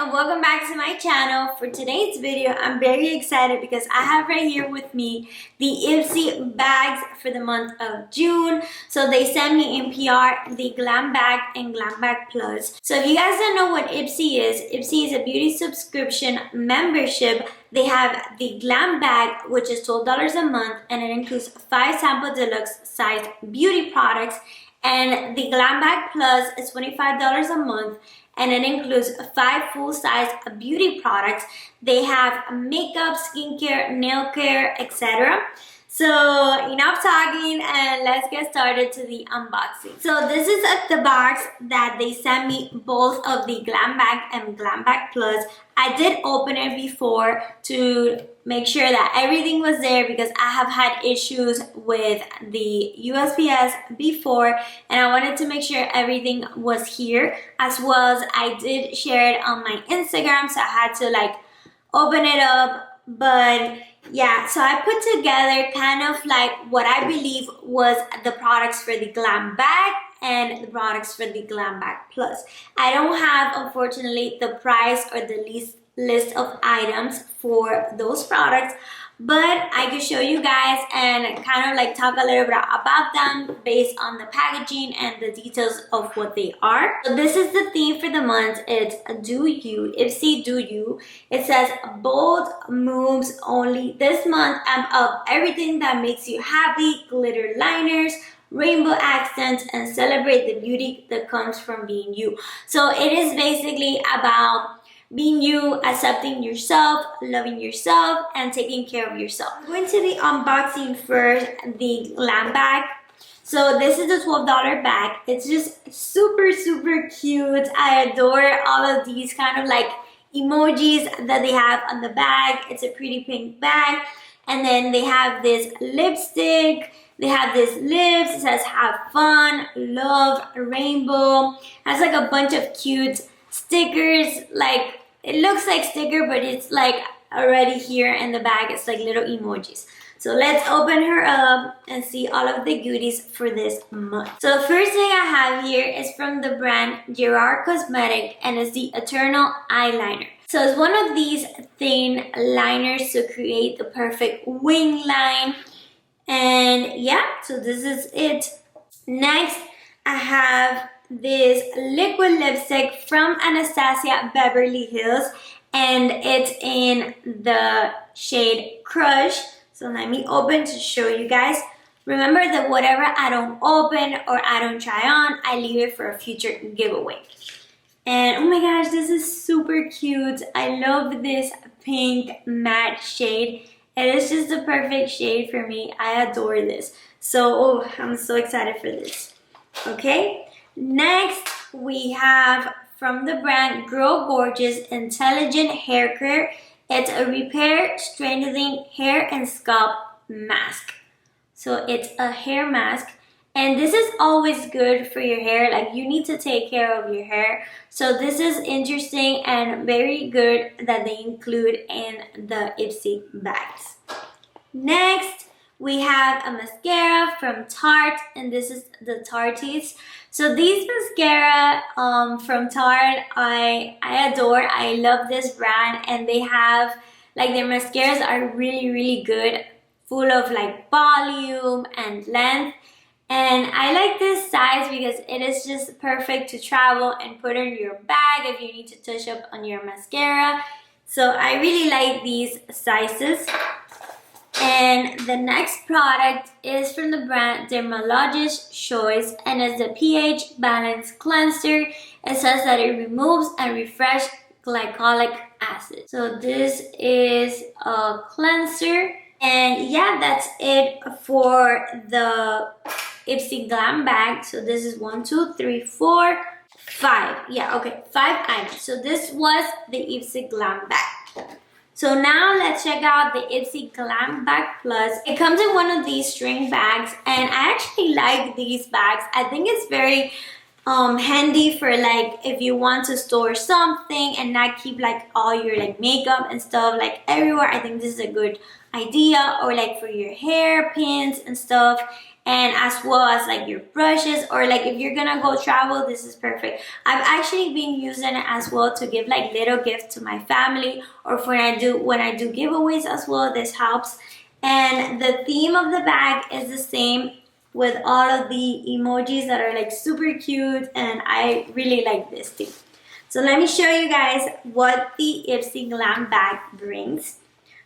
and welcome back to my channel. For today's video, I'm very excited because I have right here with me the Ipsy bags for the month of June. So they sent me in PR the Glam Bag and Glam Bag Plus. So if you guys don't know what Ipsy is a beauty subscription membership. They have the Glam Bag, which is $12 a month, and it includes 5 sample deluxe size beauty products. And the Glam Bag Plus is $25 a month, and it includes 5 full-size beauty products. They have makeup, skincare, nail care, etc. So enough talking, and let's get started to the unboxing. So this is the box that they sent me, both of the Glam Bag and Glam Bag Plus. I did open it before to make sure that everything was there because I have had issues with the USPS before, and I wanted to make sure everything was here, as well as I did share it on my Instagram, so I had to like open it up. But yeah, so I put together kind of like what I believe was the products for the Glam Bag and the products for the Glam Bag Plus. I don't have, unfortunately, the price or the list of items for those products, but I can show you guys and kind of like talk a little bit about them based on the packaging and the details of what they are. So this is the theme for the month. It's Do You, IpsyDoyou. It says bold moves only this month. Amp up everything that makes you happy. Glitter liners, rainbow accents, and celebrate the beauty that comes from being you. So it is basically about being you, accepting yourself, loving yourself, and taking care of yourself. I'm going to the unboxing first, the Glam Bag. So this is the $12 bag. It's just super cute. I adore all of these kind of like emojis that they have on the bag. It's a pretty pink bag. And then they have this lipstick. They have this lips. It says have fun, love, rainbow. It has like a bunch of cute stickers. Like it looks like sticker, but it's like already here in the bag. It's like little emojis. So let's open her up and see all of the goodies for this month. So the first thing I have here is from the brand Gerard Cosmetic, and it's the Eternal Eyeliner. So it's one of these thin liners to create the perfect wing line. And yeah, so this is it. Next, I have this liquid lipstick from Anastasia Beverly Hills, and it's in the shade Crush. So let me open to show you guys. Remember that whatever I don't open or I don't try on, I leave it for a future giveaway. And oh my gosh, this is super cute. I love this pink matte shade. It is just the perfect shade for me. I adore this. So I'm so excited for this. Okay. Next, we have from the brand Grow Gorgeous Intelligent Hair Care. It's a repair, strengthening hair and scalp mask. So it's a hair mask, and this is always good for your hair. Like you need to take care of your hair. So this is interesting and very good that they include in the Ipsy bags. Next, we have a mascara from Tarte, and this is the Tarte's. So these mascara from Tarte, I adore. I love this brand, and they have like their mascaras are really good, full of like volume and length. And I like this size because it is just perfect to travel and put in your bag if you need to touch up on your mascara. So I really like these sizes. And the next product is from the brand Dermatologist's Choice, and it's the pH Balance Cleanser. It says that it removes and refreshes glycolic acid. So this is a cleanser. And yeah, that's it for the Ipsy Glam Bag. So this is 1, 2, 3, 4, 5. Yeah, okay, 5 items. So this was the Ipsy Glam Bag. So now let's check out the Ipsy Glam Bag Plus. It comes in one of these string bags, and I actually like these bags. I think it's very handy for like if you want to store something and not keep like all your like makeup and stuff like everywhere. I think this is a good idea, or like for your hair pins and stuff. and as well as like your brushes, or like if you're gonna go travel, this is perfect. I've actually been using it as well to give like little gifts to my family, or when I do giveaways as well. This helps. And the theme of the bag is the same, with all of the emojis that are like super cute, and I really like this theme. So let me show you guys what the Ipsy Glam bag brings.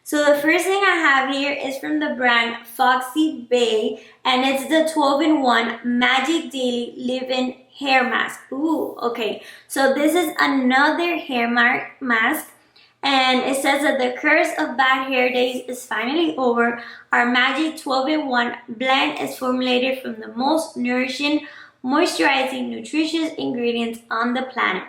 So the first thing I have here is from the brand Foxy Bay, and it's the 12-in-1 Magic Daily Leave-In Hair Mask. Ooh, okay. So this is another hair mask, and it says that the curse of bad hair days is finally over. Our magic 12-in-1 blend is formulated from the most nourishing, moisturizing, nutritious ingredients on the planet.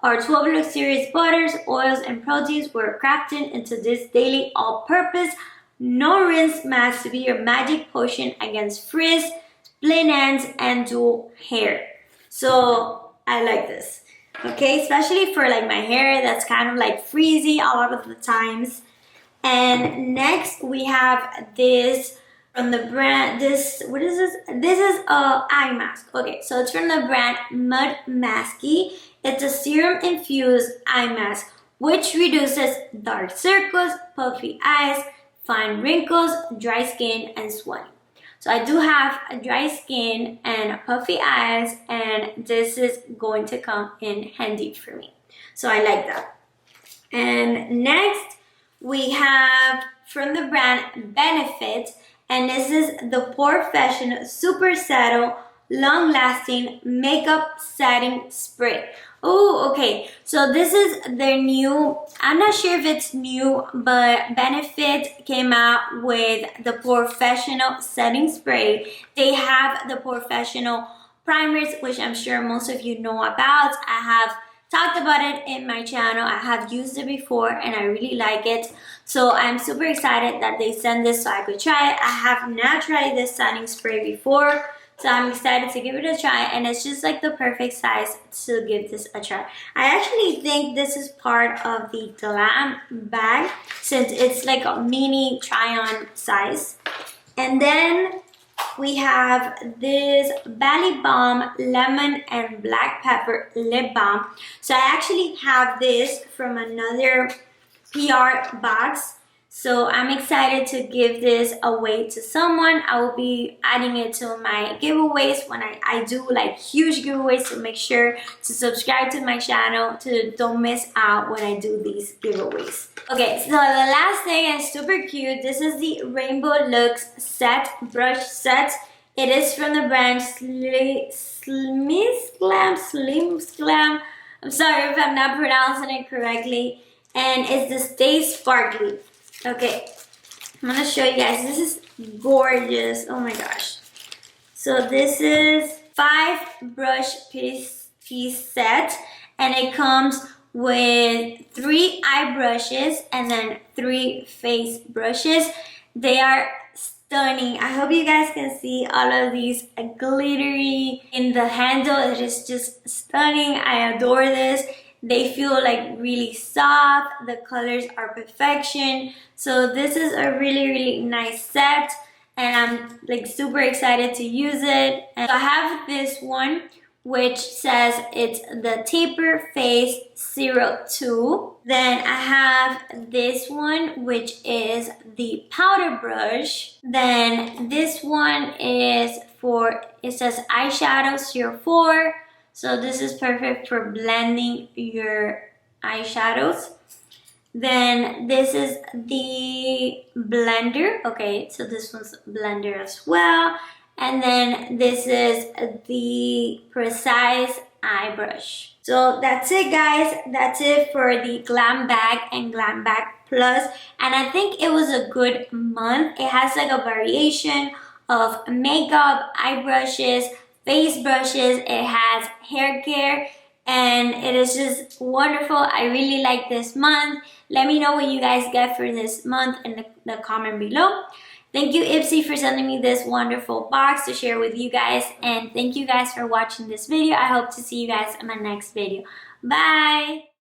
Our 12 luxurious butters, oils, and proteins were crafted into this daily all-purpose, no-rinse mask to be your magic potion against frizz, split ends, and dull hair. So I like this. Okay, especially for like my hair that's kind of like frizzy a lot of the times. And next we have this from the brand, what is this? This is a eye mask. Okay, so it's from the brand Mud Masky. It's a serum infused eye mask which reduces dark circles, puffy eyes, fine wrinkles, dry skin, and swelling. So I do have a dry skin and puffy eyes, and this is going to come in handy for me. So I like that. And next we have from the brand Benefit, and this is the Professional Super Subtle Long-Lasting Makeup Setting Spray. Oh, okay. So this is their new, I'm not sure if it's new, but Benefit came out with the Professional Setting Spray. They have the Professional Primers, which I'm sure most of you know about. I have talked about it in my channel. I have used it before and I really like it. So I'm super excited that they sent this so I could try it. I have not tried this setting spray before, so I'm excited to give it a try, and it's just like the perfect size to give this a try. I actually think this is part of the Glam bag since it's like a mini try-on size. And then we have this Bali Balm Lemon and Black Pepper Lip Balm. So I actually have this from another PR box. So I'm excited to give this away to someone. I will be adding it to my giveaways when I do like huge giveaways, so make sure to subscribe to my channel to don't miss out when I do these giveaways. Okay, so the last thing is super cute. This is the Rainbow Looks Set Brush Set. It is from the brand Glam. I'm sorry if I'm not pronouncing it correctly. And it's the Stay Sparkly. Okay, I'm gonna show you guys. This is gorgeous. Oh my gosh. So this is 5 brush piece set, and it comes with 3 eye brushes and then 3 face brushes. They are stunning. I hope you guys can see all of these glittery in the handle. It is just stunning. I adore this. They feel like really soft. The colors are perfection. So this is a really nice set, and I'm like super excited to use it. And so I have this one which says it's the Taper Face 02. Then I have this one which is the powder brush. Then this one is for, it says eyeshadow 04. So this is perfect for blending your eyeshadows. Then this is the blender. Okay, so this one's blender as well. And then this is the Precise Eye Brush. So that's it, guys. That's it for the Glam Bag and Glam Bag Plus. And I think it was a good month. It has like a variation of makeup, eye brushes, face brushes, it has hair care, and it is just wonderful. I really like this month. Let me know what you guys get for this month in the comment below. Thank you, Ipsy, for sending me this wonderful box to share with you guys, and thank you guys for watching this video. I hope to see you guys in my next video. Bye!